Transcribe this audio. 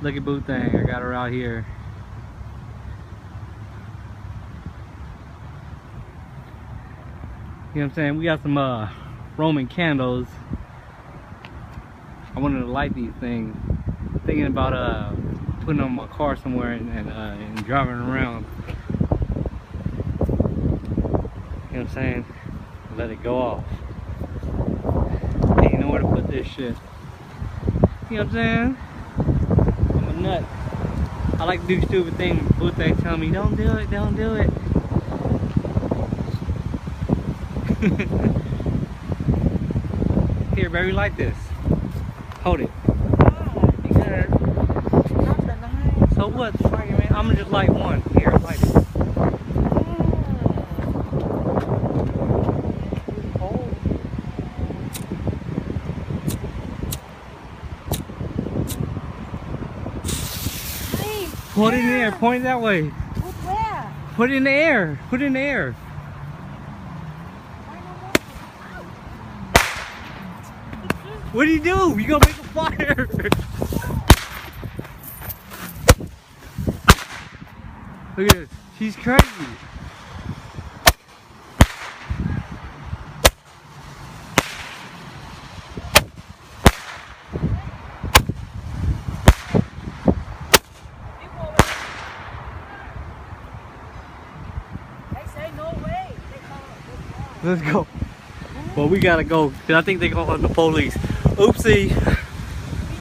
Lucky Boo thing. I got her out here. You know what I'm saying? We got some Roman candles. I wanted to light these things. Thinking about putting them on my car somewhere and driving around. You know what I'm saying? Let it go off. Ain't nowhere to put this shit. You know what I'm saying? I'm a nut. I like to do stupid things. Boo things tell me, don't do it, don't do it. Here, baby, like this. Hold it. Yeah. So what? Fuck it, man. I'm gonna just light one. Here, light it. Put it in the air. Point it that way. Put where? Put it in the air. Put it in the air. What do? You gonna make a fire? Look at this. She's crazy. They say no way. Let's go. Well, we gotta go, because I think they're calling the police. Oopsie.